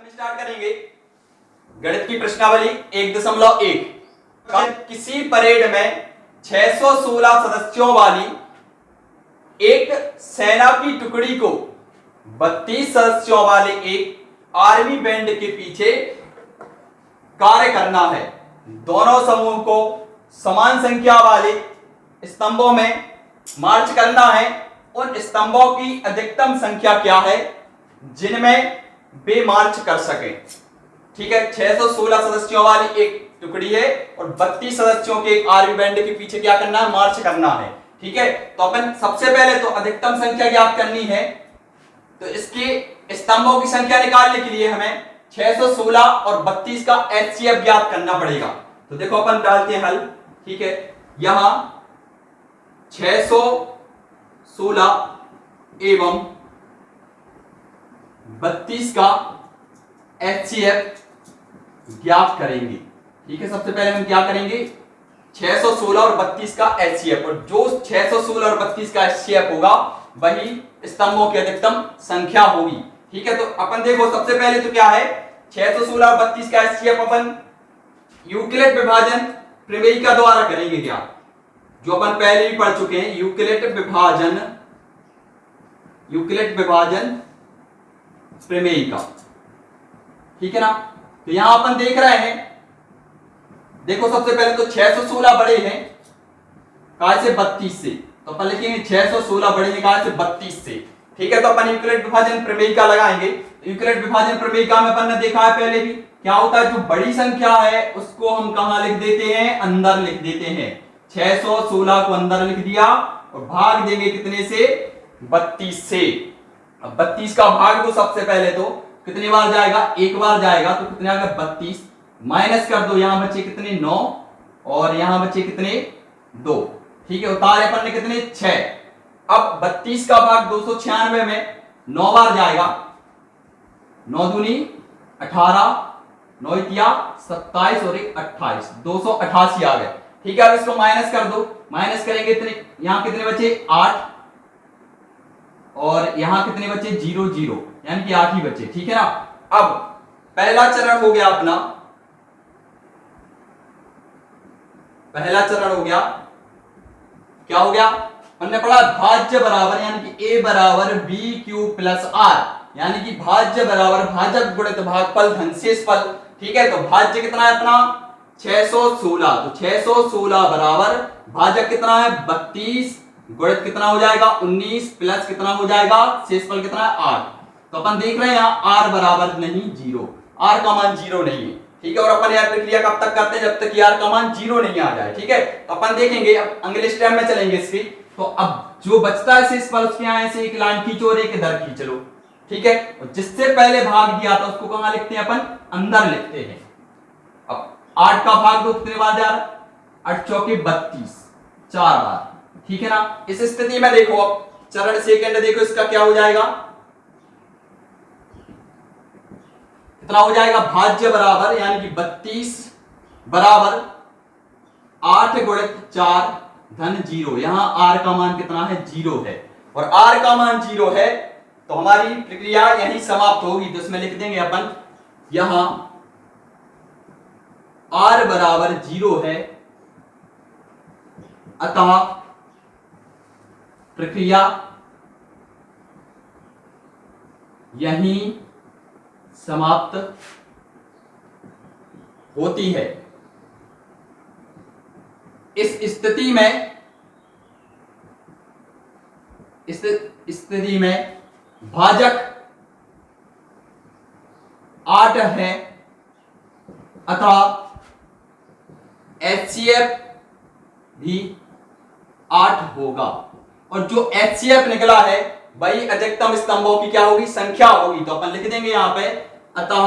हम स्टार्ट करेंगे गणित की प्रश्नावली 1.1। किसी परेड में 616 सदस्यों वाली एक सेना की टुकड़ी को 32 सदस्यों वाले एक आर्मी बैंड के पीछे कार्य करना है। दोनों समूह को समान संख्या वाले स्तंभों में मार्च करना है। उन स्तंभों की अधिकतम संख्या क्या है जिनमें वे मार्च कर सके। ठीक है, 616 सदस्यों वाली एक टुकड़ी है और 32 सदस्यों के एक आर्मी बैंड के पीछे क्या करना है, मार्च करना है। ठीक है, तो अपन सबसे पहले तो अधिकतम संख्या ज्ञात करनी है। तो इसके स्तंभों की संख्या निकालने के लिए हमें 616 और 32 का HCF ज्ञात करना पड़ेगा। तो देखो अपन डालते हैं हल। ठीक है, यहां 616 एवं 32 का HCF ज्ञात करेंगे। ठीक है, सबसे पहले हम क्या करेंगे, 616 और 32 का HCF, और जो 616 और 32 का HCF होगा वही स्तंभों की अधिकतम संख्या होगी। ठीक है, तो अपन देखो सबसे पहले तो क्या है, 616 और 32 का HCF अपन यूक्लिड विभाजन प्रमेय द्वारा करेंगे। क्या, जो अपन पहले भी पढ़ चुके हैं, यूक्लिड विभाजन प्रमेय का। ठीक है ना। तो यहां अपन देख रहे हैं, देखो सबसे पहले तो 616 बड़े हैं काय से 32 से, तो अपन लिखेंगे 616 बड़े हैं काय से 32 से। ठीक है, तो अपन यूक्लिड विभाजन प्रमेय का लगाएंगे। यूक्लिड विभाजन प्रमेय का में अपन ने देखा है पहले भी, क्या होता है, जो बड़ी संख्या है उसको हम कहां लिख देते हैं, अंदर लिख देते हैं। 616 को अंदर लिख दिया और भाग देंगे कितने से, 32 से। अब 32 का भाग दो सबसे पहले, तो कितनी बार जाएगा, एक बार जाएगा, तो कितने आ गए 32, माइनस कर दो, यहां बचे कितने 9 और यहां बचे कितने 2। ठीक है, उतारे अपन ने कितने 6। अब 32 का भाग 296 में 9 बार जाएगा, 9 दूनी 18, 9 तिया 27 और 1 28, 288 आ गए। ठीक है, अब इसको माइनस कर दो, माइनस करेंगे इतने, यहां कितने बचे 8 और यहां कितने बचे 0 0, यानी कि 8 ही बचे। ठीक है ना। अब पहला चरण हो गया अपना, पहला चरण हो गया, क्या हो गया, हमने पढ़ा भाज्य बराबर, यानी कि A बराबर BQ प्लस R, यानी कि भाज्य बराबर भाजक गुणित भागफल धन शेषफल। ठीक है, तो भाज्य कितना है अपना 616, तो 616 बराबर भाजक कितना है 32 गुणित कितना हो जाएगा 19 प्लस कितना हो जाएगा शेषफल कितना है 8। तो अपन देख रहे हैं यहां R बराबर नहीं 0, R का मान 0 नहीं है। ठीक है, और अपन यह प्रक्रिया कब तक करते हैं, जब तक R का मान 0 नहीं आ जाए। ठीक है, तो अपन देखेंगे, अब अगले स्टेप में चलेंगे इसकी। तो अब जो बचता है शेषफल, उसके यहां से एक लाइन खींचो और एक इधर खींच लो। ठीक है, और जिससे पहले भाग दिया था उसको कहां लिखते हैं, अपन अंदर लिखते हैं। अब 8 का भाग दो, कितने बार जा रहा, 8 चौके 32, 4 बार। ठीक है ना। इस स्थिति में देखो, अब चरण सेकंड देखो, इसका क्या हो जाएगा, कितना हो जाएगा, भाज्य बराबर यानी कि 32 बराबर 8 गुणित 4 धन 0, यहां R का मान कितना है 0 है, और R का मान 0 है तो हमारी प्रक्रिया यहीं समाप्त होगी। तो इसमें लिख देंगे अपन, यहां R बराबर 0 है, अतः प्रक्रिया यहीं समाप्त होती है। इस स्थिति में भाजक 8 है, अतः HCF भी 8 होगा, और जो HCF निकला है वही अधिकतम स्तंभों की क्या होगी, संख्या होगी। तो अपन लिख देंगे यहां पे, अतः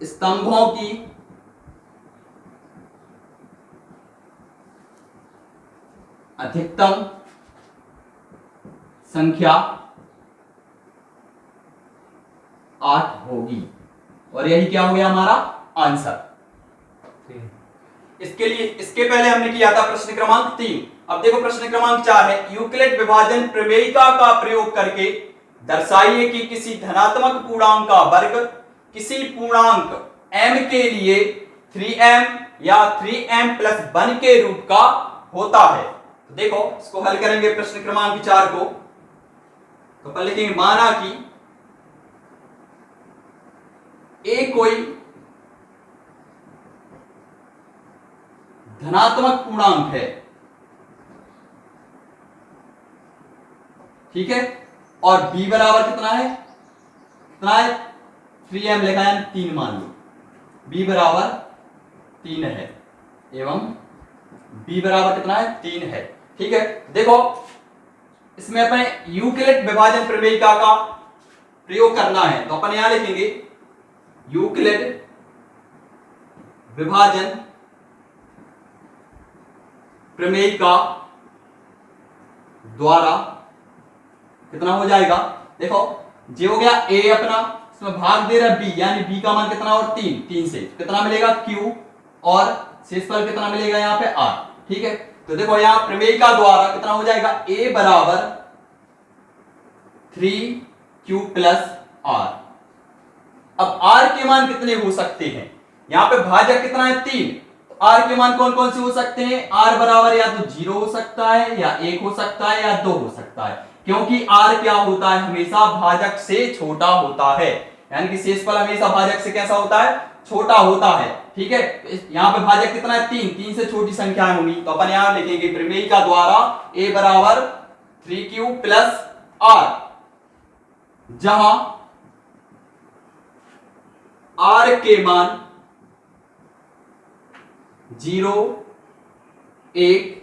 स्तंभों की अधिकतम संख्या 8 होगी, और यही क्या हो गया हमारा आंसर। इसके लिए, इसके पहले हमने किया था प्रश्न क्रमांक 3। अब देखो प्रश्न क्रमांक 4 है, यूक्लिड विभाजन प्रमेयिका का प्रयोग करके दर्शाइए कि किसी धनात्मक पूर्णांक का वर्ग किसी पूर्णांक m के लिए 3m या 3m प्लस 1 के रूप का होता है। तो देखो इसको हल करेंगे प्रश्न क्रमांक 4 को। तो अपन लिखेंगे माना कि ए कोई धनात्मक पूर्णांक है, ठीक है, और b बराबर कितना है, 3m लिखा है 3 मान लो, b बराबर 3 है एवं b बराबर कितना है 3 है, ठीक है। देखो इसमें अपने यूक्लिड विभाजन प्रमेयिका का प्रयोग करना है, तो अपन यहां लिखेंगे यूक्लिड विभाजन प्रमेयिका द्वारा कितना हो जाएगा, देखो जे हो गया a अपना, इसमें भाग दे रहा b, यानी b का मान कितना और 3 से कितना मिलेगा q, और शेषफल कितना मिलेगा यहाँ पे r, ठीक है। तो देखो यहाँ प्रमेयिका द्वारा कितना हो जाएगा a बराबर 3q प्लस r। अब r के मान कितने हो सकते हैं, यहाँ पे भाजक कितना है 3, तो r के मान कौन कौन से हो सकते हैं, r बराबर या तो 0 हो सकता है या 1 हो सकता है या 2 हो सकता है, क्योंकि r क्या होता है हमेशा भाजक से छोटा होता है, यानी कि शेषफल हमेशा भाजक से कैसा होता है, छोटा होता है, ठीक है। यहाँ पे भाजक कितना है 3 से छोटी संख्याएं होंगी, तो अपन यहाँ लिखेंगे प्रमेयिका द्वारा a बराबर 3q प्लस r, जहां r के मान 0, 1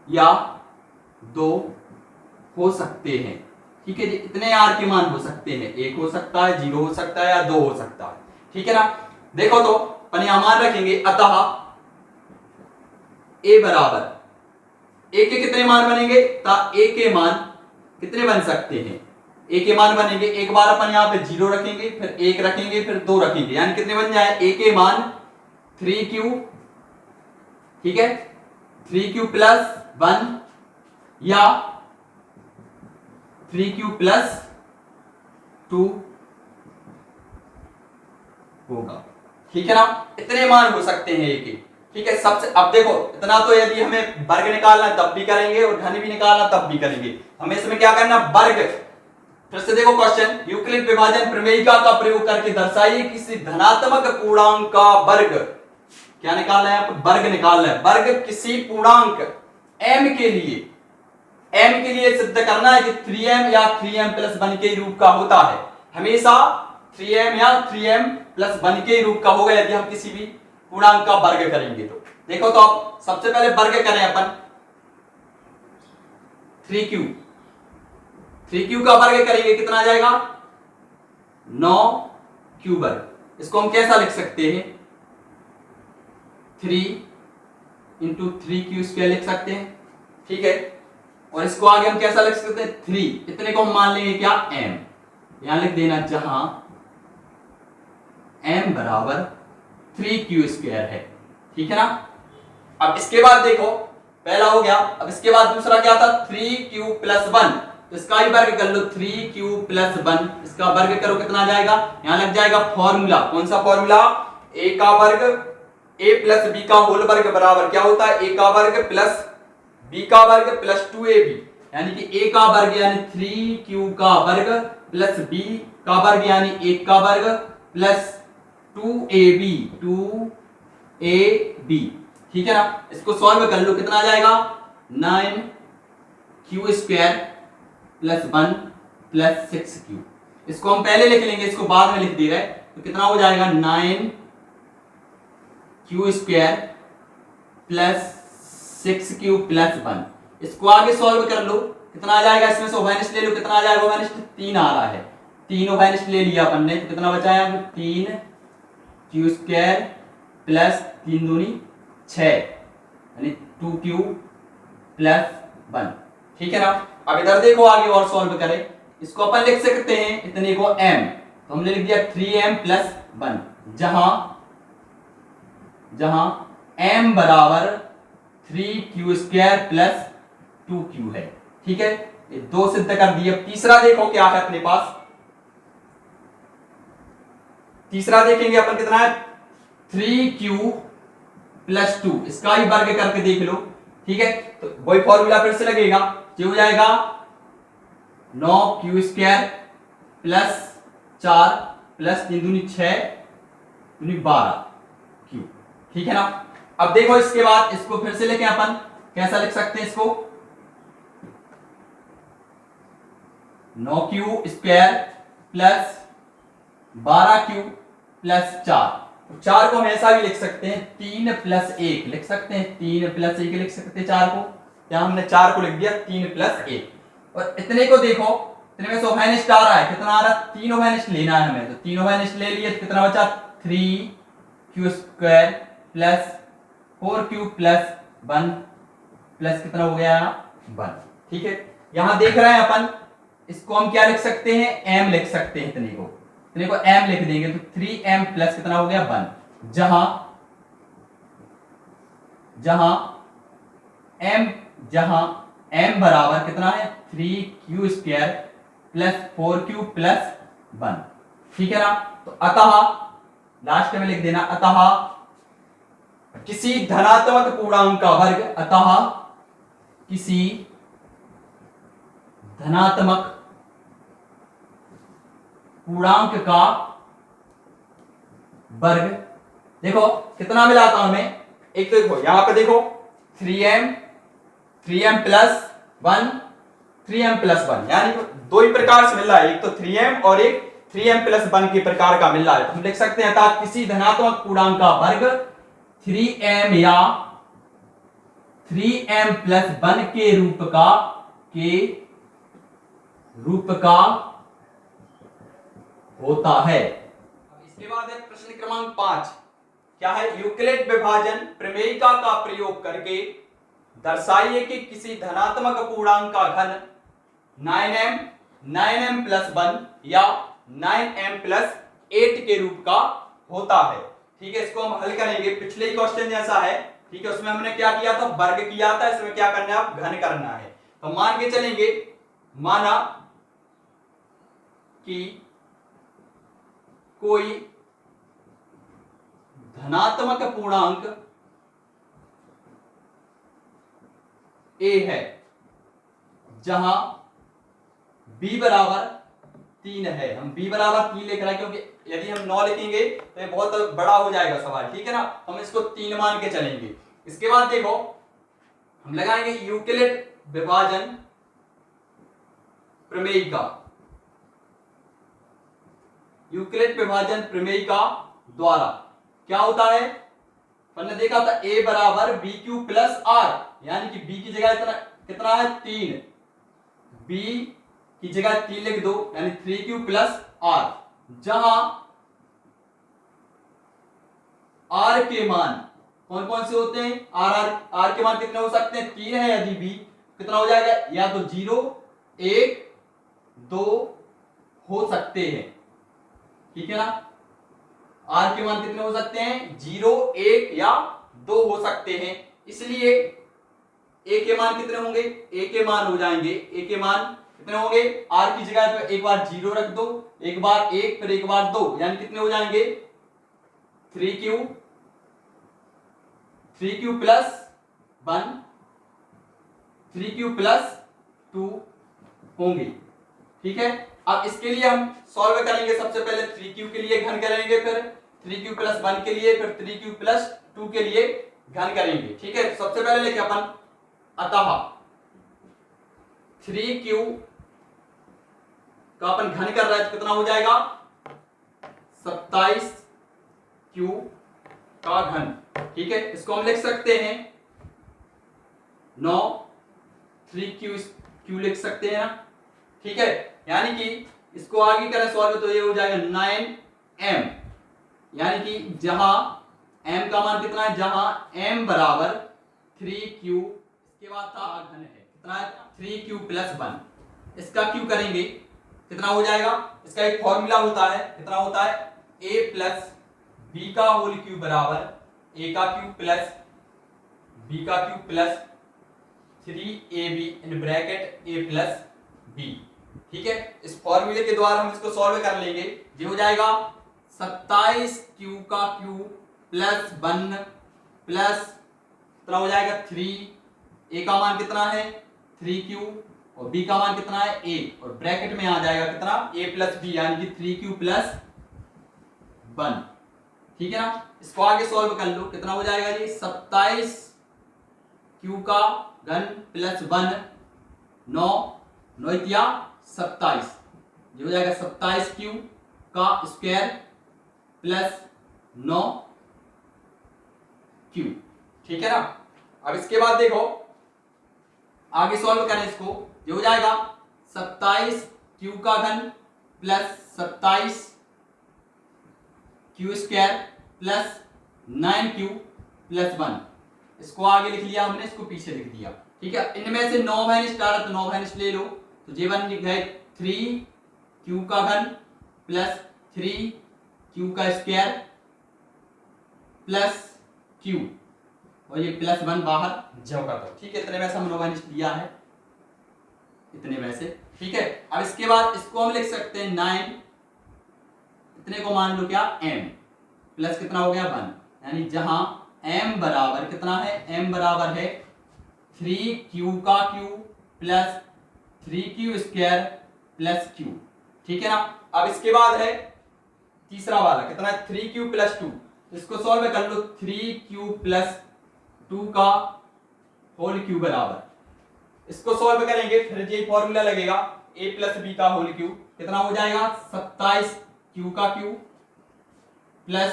या 2 हो सकते हैं, ठीक है जी। इतने r के मान हो सकते हैं, 1 हो सकता है, 0 हो सकता है या 2 हो सकता है, ठीक है ना। देखो तो अपन यहां मान रखेंगे, अतः a बराबर a के कितने मान बनेंगे, a के मान कितने बन सकते हैं, a के मान बनेंगे, एक बार अपन यहाँ पे 0 रखेंगे, फिर 1 रखेंगे, फिर 2 रखेंगे, यानी कितने बन जाए, a के मान 3q, ठीक है, 3q प्लस 1 या 3q प्लस 2 होगा, ठीक है ना। इतने मान हो सकते हैं एक, ठीक है। सबसे अब देखो इतना तो यदि हमें वर्ग निकालना तब भी करेंगे और घन भी निकालना तब भी करेंगे, हमें इसमें क्या करना, वर्ग। फिर से देखो क्वेश्चन, यूक्लिड विभाजन प्रमेयिका का प्रयोग करके दर्शाइए किसी धनात्मक पूर्णांक का वर्ग, क्या निकालना है, वर्ग निकालना है, वर्ग किसी पूर्णांक m के लिए, m के लिए सिद्ध करना है कि 3m या 3m प्लस 1 के रूप का होता है, हमेशा 3m या 3m प्लस 1 के रूप का होगा यदि हम किसी भी पूर्णांक का वर्ग करेंगे तो। देखो तो अब सबसे पहले वर्ग करें अपन 3q का वर्ग करेंगे, कितना आ जाएगा 9q वर्ग। इसको हम कैसा लिख सकते हैं, 3 इंटू 3q स्क्वायर लिख सकते हैं, ठीक है। और इसको आगे हम कैसा लिख सकते हैं, 3 इतने को हम मान लेंगे क्या m, यहां लिख देना, जहां m बराबर 3q स्क्वायर है, ठीक है ना। अब इसके बाद देखो पहला हो गया, अब इसके बाद दूसरा क्या था 3q प्लस 1, तो इसका ही वर्ग कर लो 3q प्लस 1, इसका वर्ग करो कितना आ जाएगा, यहां लग जाएगा फॉर्मूला, कौन सा फॉर्मूला, a का वर्ग a प्लस b का होल वर्ग बराबर क्या होता है, a का वर्ग प्लस b का वर्ग प्लस 2ab, यानी कि a का वर्ग यानी 3q का वर्ग प्लस b का वर्ग यानी 1 का वर्ग प्लस 2ab, ठीक है ना। इसको सॉल्व कर लो, कितना आ जाएगा 9q square plus 1 plus 6q, इसको हम पहले लिख लेंगे, इसको बाद में लिख दे रहे, तो कितना हो जाएगा 9q square plus 6q plus 1, इसको आगे सॉल्व कर लो, कितना आ जाएगा, इसमें से ओवेनिस्ट ले लो, कितना आ जाएगा ओवेनिस्ट 3 आ रहा है, 3 ओवेनिस्ट ले लिया अपन ने, तो कितना बचा है 3q स्क्वायर प्लस 3 दूनी 6 यानी 2q प्लस 1, ठीक है ना। अब इधर देखो आगे और सॉल्व करें, इसको अपन लिख सकते हैं इतने को m, तो हमने लिख दिया 3m प्लस 1, जहां m बराबर 3q स्क्वायर प्लस 2q है, ठीक है। ये 2 सिद्ध कर दिए। अब तीसरा देखो क्या है अपने पास। तीसरा देखेंगे अपन कितना है 3q + 2, इसका ही वर्ग करके देख लो। ठीक है, तो वही फॉर्मूला फिर से लगेगा, जो हो जाएगा 9q² + 4 + 3 दूनी 6 दूनी 12q। ठीक है ना। अब देखो इसके बाद इसको फिर से लेके अपन कैसा लिख सकते हैं इसको, 9q² + 12q + 4। 4 को हम ऐसा भी लिख सकते हैं 3 + 1 लिख सकते हैं, 3 + 1 लिख सकते हैं 4 को। यहां हमने 4 को लिख दिया 3 + 1। और इतने को देखो, इतने में से ओवेनिस्ट आ रहा है, कितना आ रहा है 3 ओवेनिस्ट लेना है हमें, तो 3 ओवेनिस्ट ले लिए तो कितना बचा 3q² + 4q + 1 प्लस कितना हो गया 1। ठीक है, यहां देख रहे हैं अपन, इसको हम क्या लिख सकते हैं m लिख सकते हैं, इतने को m लिख देंगे तो 3m प्लस कितना हो गया 1। जहां m बराबर कितना है 3q² + 4q + 1। ठीक है ना। तो अतः लास्ट में लिख देना, अतः किसी धनात्मक पूर्णांक का वर्ग, अतः किसी धनात्मक पूर्णांक का वर्ग। देखो कितना मिला था हमें, एक तो देखो यहां पे देखो 3m + 1 3m + 1, यानी दो ही प्रकार से मिल रहा है, एक तो 3m और एक 3m + 1 के प्रकार का मिल रहा है। तो हम लिख सकते हैं अतः किसी धनात्मक पूर्णांक का वर्ग 3m या 3m + 1 के रूप का होता है। इसके बाद है प्रश्न क्रमांक 5, क्या है, यूक्लिड विभाजन प्रमेयिका का प्रयोग करके दर्शाइए कि किसी धनात्मक पूर्णांक का घन 9m + 1 या 9m + 8 के रूप का होता है। ठीक है, इसको हम हल करेंगे, पिछले क्वेश्चन जैसा है। ठीक है, उसमें हमने क्या किया था, वर्ग किया था, इसमें क्या करना है, आप घन करना है। तो मान के चलेंगे, माना कि कोई धनात्मक पूर्णांक a है जहां b बराबर 3 है। हम b बराबर 3 लिख रहे हैं क्योंकि यदि हम 9 लिखेंगे तो ये बहुत बड़ा हो जाएगा सवाल। ठीक है ना, हम इसको 3 मान के चलेंगे। इसके बाद देखो हम लगाएंगे यूक्लिड विभाजन प्रमेयिका। यूक्लिड विभाजन प्रमेयिका द्वारा क्या होता है, हमने देखा था a बराबर bq + r, यानी कि b की जगह कितना है 3, b की जगह 3 लिख दो, यानी 3q + r, जहां r के मान कौन कौन से होते हैं, r के मान कितने हो सकते हैं 3 है, यदि b कितना हो जाएगा, या तो 0 1 2 हो सकते हैं। ठीक है ना, r के मान कितने हो सकते हैं 0 1 या 2 हो सकते हैं। इसलिए a के मान कितने होंगे, a के मान हो जाएंगे, a के मान कितने होंगे, r की जगह पे एक बार 0 रख दो, एक बार 1 फिर एक बार 2, यानी कितने हो जाएंगे 3q + 1 3q + 2 होंगे। ठीक है, अब इसके लिए हम सॉल्व करेंगे। सबसे पहले 3q के लिए घन करेंगे, फिर 3q + 1 के लिए, फिर 3q + 2 के लिए घन करेंगे। ठीक है, सबसे पहले लेके अपन, अतः 3q का अपन घन कर रहे हैं तो कितना हो जाएगा 27q का घन। ठीक है, इसको हम लिख सकते हैं 9 3q लिख सकते हैं ना। ठीक है, यानी कि इसको आगे करें सॉल्व तो ये हो जाएगा 9m, यानी कि जहां m का मान कितना है, जहां m बराबर 3q, इसके बाद था घन है कितना है 3q + 1, इसका q करेंगे कितना हो जाएगा, इसका एक फॉर्मूला होता है, कितना होता है a + b का होल क्यूब बराबर a का क्यूब प्लस b का cube plus 3ab in bracket a + B. ठीक है, इस फॉर्मूले के द्वारा हम इसको सॉल्व कर लेंगे। ये हो जाएगा 27 क्यू का क्यू प्लस 1 प्लस कितना हो जाएगा 3, ए का मान कितना है 3q और बी का मान कितना है a, और ब्रैकेट में आ जाएगा कितना a प्लस बी यानी कि 3q प्लस 1। ठीक है ना, इसको आगे सॉल्व कर लो, कितना हो जाएगा जी 27 q का घन प्लस 1, 9 9 या 27, ये हो जाएगा 27 q का स्क्वायर प्लस 9 q। ठीक है ना, अब इसके बाद देखो आगे सॉल्व करें इसको, ये हो जाएगा 27 q का घन plus 27 q square plus 9q plus 1। इसको आगे लिख लिया हमने, इसको पीछे लिख दिया। ठीक है, इनमें से 9 माइनस आ रहा तो 9 माइनस ले लो, तो ये बन गए 3q का घन प्लस 3q का स्क्वायर प्लस q, और ये प्लस 1 बाहर जाओगा। तो ठीक है, इतने में से हम 9 माइनस लिया है, इतने में से। ठीक है, अब इसके बाद इसको हम लिख सकते हैं 9, इतने को मान लो क्या m प्लस कितना हो गया 1, यानी जहां m बराबर कितना है, m बराबर है 3q का q plus 3q square plus q। ठीक है ना, अब इसके बाद है तीसरा वाला, कितना है 3q प्लस 2, इसको सॉल्व कर लो 3q प्लस 2 का होल क्यूब बराबर, इसको सॉल्व करेंगे फिर ये फॉर्मूला लगेगा a प्लस बी का होल क्यूब, कितना हो जाएगा 27 q का क्यूब प्लस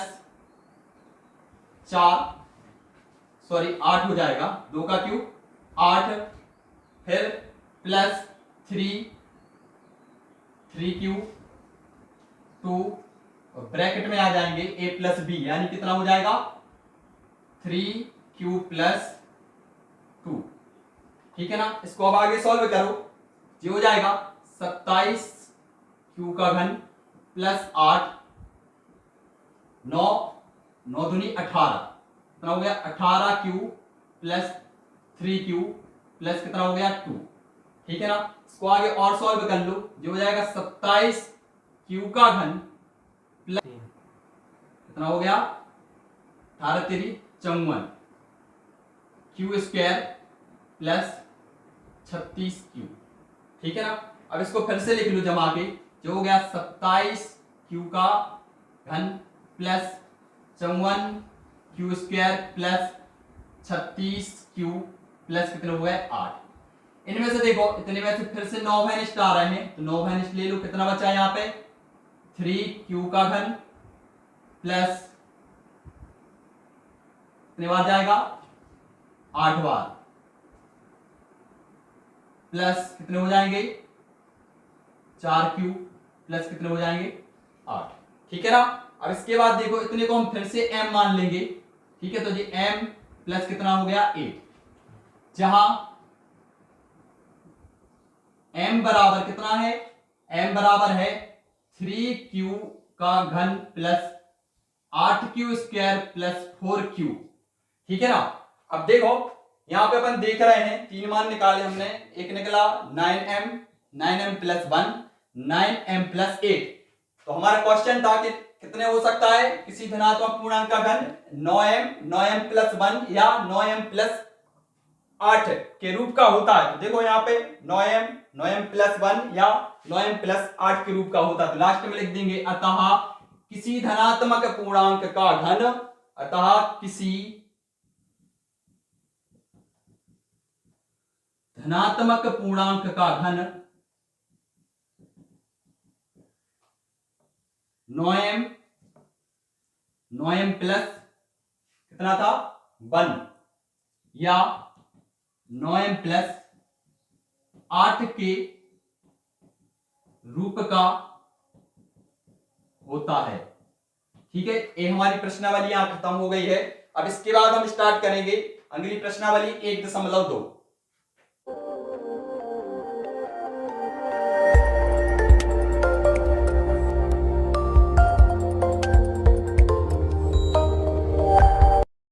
8 हो जाएगा, 2 का क्यूब 8, फिर प्लस 3q 2, और ब्रैकेट में आ जाएंगे a प्लस बी, यानी कितना हो जाएगा 3q प्लस 2। ठीक है ना, इसको अब आगे सॉल्व करो, ये हो जाएगा 27 q का घन प्लस 8, 9 9 दूनी 18, कितना हो गया 18q प्लस 3q प्लस कितना हो गया 2। ठीक है ना, इसको आगे और सॉल्व कर लो, जो हो जाएगा 27 q का घन प्लस कितना हो गया 18 3 54 q स्क्वायर प्लस 36q। ठीक है ना, अब इसको फिर से लिख लो जमा के, जो हो गया 27 q का घन plus 54 q square plus 36q plus कितने हो गए 8। इनमें से देखो इतने में से फिर से 9 माइनस आ रहे हैं, तो 9 माइनस ले लो, कितना बचा है यहाँ पे 3q का घन प्लस कितने बार जाएगा 8 बार, प्लस कितने हो जाएंगे 4q प्लस कितने हो जाएंगे 8। ठीक है ना, अब इसके बाद देखो इतने को हम फिर से m मान लेंगे। ठीक है, तो ये m प्लस कितना हो गया 8, जहां m बराबर कितना है, m बराबर है 3q का घन plus 8q square plus 4q। ठीक है ना, अब देखो यहां पे अपन देख रहे हैं 3 मान निकाले हमने, एक निकला 9m प्लस 1, 9m प्लस 8। तो हमारा क्वेश्चन था कि कितने हो सकता है किसी धनात्मक पूर्णांक का घन 9m प्लस 1 या 9m प्लस 8 के रूप का होता है। तो देखो यहाँ पे 9m प्लस 1 या 9m प्लस 8 के रूप का होता है, तो लास्ट में लिख देंगे अतः किसी धनात्मक पूर्णांक का घन, अतः किसी धनात्मक पूर्णांक का घन 9m प्लस कितना था 1 या 9m प्लस 8 के रूप का होता है। ठीक है, ये हमारी प्रश्नावली यहां खत्म हो गई है। अब इसके बाद हम स्टार्ट करेंगे अगली प्रश्नावली 1.2।